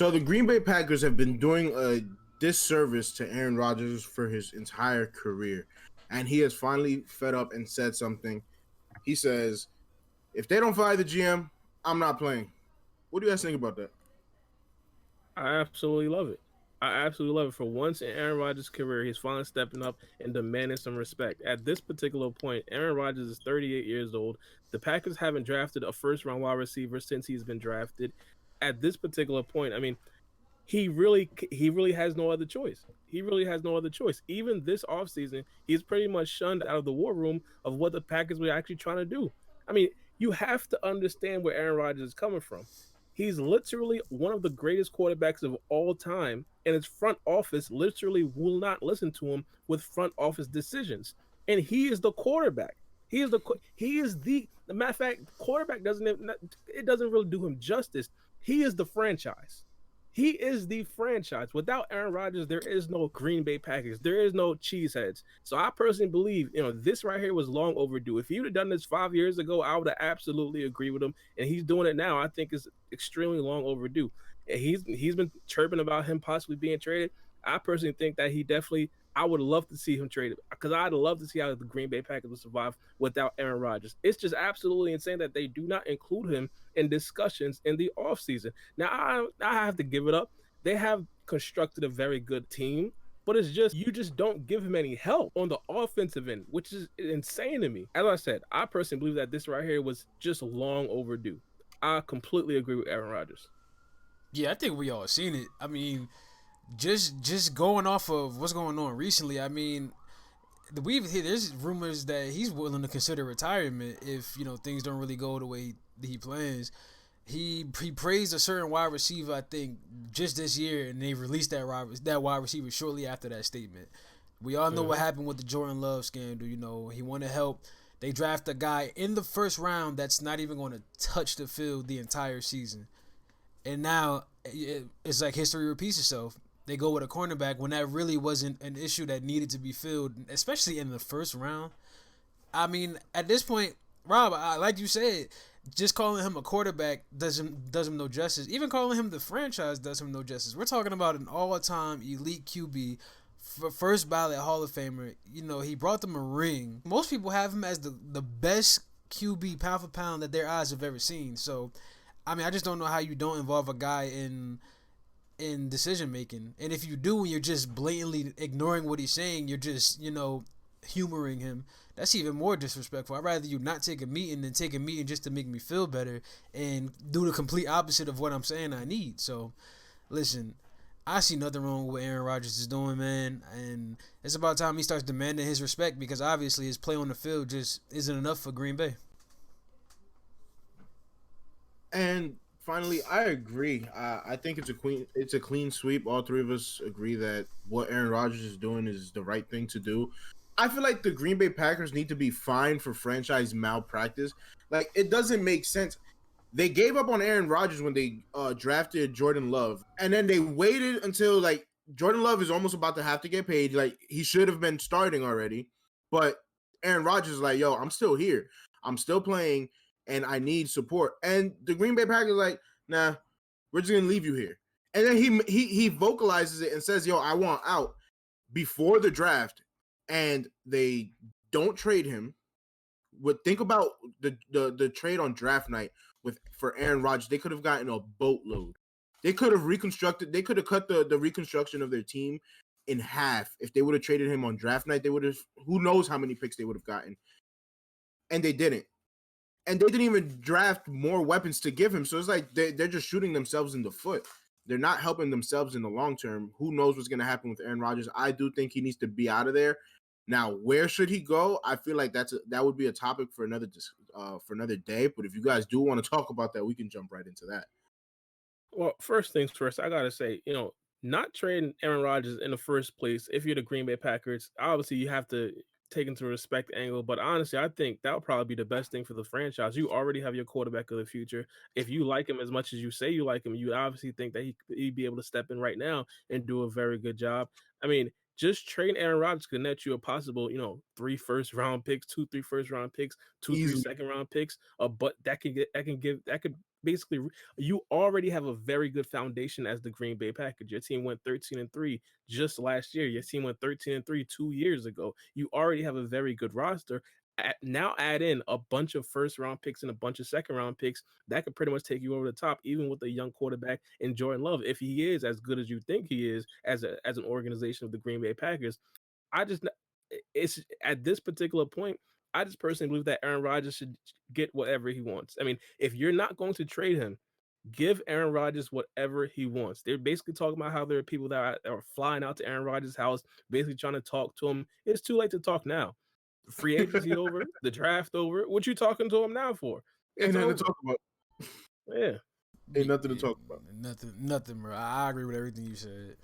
So the Green Bay Packers have been doing a disservice to Aaron Rodgers for his entire career. And he has finally fed up and said something. He says, if they don't fire the GM, I'm not playing. What do you guys think about that? I absolutely love it. I absolutely love it. For once in Aaron Rodgers' career, he's finally stepping up and demanding some respect. At this particular point, Aaron Rodgers is 38 years old. The Packers haven't drafted a first round wide receiver since he's been drafted. At this particular point, I mean, he really has no other choice. He really has no other choice. Even this offseason, he's pretty much shunned out of the war room of what the Packers were actually trying to do. I mean, you have to understand where Aaron Rodgers is coming from. He's literally one of the greatest quarterbacks of all time, and his front office literally will not listen to him with front office decisions. And he is the quarterback. The matter of fact, quarterback doesn't really do him justice. He is the franchise. He is the franchise. Without Aaron Rodgers, there is no Green Bay Packers. There is no Cheeseheads. So I personally believe, this right here was long overdue. If he would have done this 5 years ago, I would have absolutely agreed with him. And he's doing it now. I think it's extremely long overdue. And he's been chirping about him possibly being traded. I personally think that he definitely. I would love to see him traded because I'd love to see how the Green Bay Packers would survive without Aaron Rodgers. It's just absolutely insane that they do not include him in discussions in the offseason. Now, I have to give it up. They have constructed a very good team, but it's just you just don't give him any help on the offensive end, which is insane to me. As I said, I personally believe that this right here was just long overdue. I completely agree with Aaron Rodgers. Yeah, I think we all seen it. I mean, just going off of what's going on recently. I mean, there's rumors that he's willing to consider retirement if things don't really go the way he plans. He praised a certain wide receiver, I think, just this year, and they released that wide receiver shortly after that statement. We all know what happened with the Jordan Love scandal. He wanted help. They draft a guy in the first round that's not even going to touch the field the entire season, and now it's like history repeats itself. They go with a cornerback when that really wasn't an issue that needed to be filled, especially in the first round. I mean, at this point, Rob, like you said, just calling him a quarterback does him no justice. Even calling him the franchise does him no justice. We're talking about an all-time elite QB, first ballot Hall of Famer. He brought them a ring. Most people have him as the best QB pound for pound that their eyes have ever seen. So, I mean, I just don't know how you don't involve a guy in decision making. And if you do, and you're just blatantly ignoring what he's saying, you're just humoring him. That's even more disrespectful. I'd rather you not take a meeting than take a meeting just to make me feel better and do the complete opposite of what I'm saying I need. So, listen, I see nothing wrong with what Aaron Rodgers is doing, man, and it's about time he starts demanding his respect because obviously his play on the field just isn't enough for Green Bay. And finally, I agree. I think it's a clean sweep. All three of us agree that what Aaron Rodgers is doing is the right thing to do. I feel like the Green Bay Packers need to be fined for franchise malpractice. Like, it doesn't make sense. They gave up on Aaron Rodgers when they drafted Jordan Love, and then they waited until like Jordan Love is almost about to have to get paid. Like, he should have been starting already, but Aaron Rodgers is like, "Yo, I'm still here. I'm still playing, and I need support." And the Green Bay Packers like, "Nah, we're just gonna leave you here." And then he vocalizes it and says, "Yo, I want out," before the draft, and they don't trade him. Think about the trade on draft night for Aaron Rodgers. They could have gotten a boatload. They could have reconstructed. They could have cut the reconstruction of their team in half if they would have traded him on draft night. They would have. Who knows how many picks they would have gotten, and they didn't. And they didn't even draft more weapons to give him. So it's like they're just shooting themselves in the foot. They're not helping themselves in the long term. Who knows what's going to happen with Aaron Rodgers? I do think he needs to be out of there. Now, where should he go? I feel like that would be a topic for another day. But if you guys do want to talk about that, we can jump right into that. Well, first things first, I gotta say, not trading Aaron Rodgers in the first place, if you're the Green Bay Packers, obviously you have to take into respect angle. But honestly, I think that would probably be the best thing for the franchise. You already have your quarterback of the future. If you like him as much as you say you like him, you obviously think that he'd be able to step in right now and do a very good job. I mean, just trading Aaron Rodgers could net you a possible, 3 first round picks, 2, 3 first round picks, 2, 3 Easily. second round picks. But that could basically you already have a very good foundation as the Green Bay Packers. Your team went 13-3 just last year. Your team went 13-3 2 years ago. You already have a very good roster. Now add in a bunch of first round picks and a bunch of second round picks that could pretty much take you over the top, even with a young quarterback in Jordan Love, if he is as good as you think he is as an organization of the Green Bay Packers. I just it's at this particular point, I just personally believe that Aaron Rodgers should get whatever he wants. I mean, if you're not going to trade him, give Aaron Rodgers whatever he wants. They're basically talking about how there are people that are flying out to Aaron Rodgers' house, basically trying to talk to him. It's too late to talk now. Free agency over, the draft over. What you talking to him now for? Ain't It's nothing over. to talk about. Yeah. Ain't nothing to talk about. Nothing, bro. I agree with everything you said.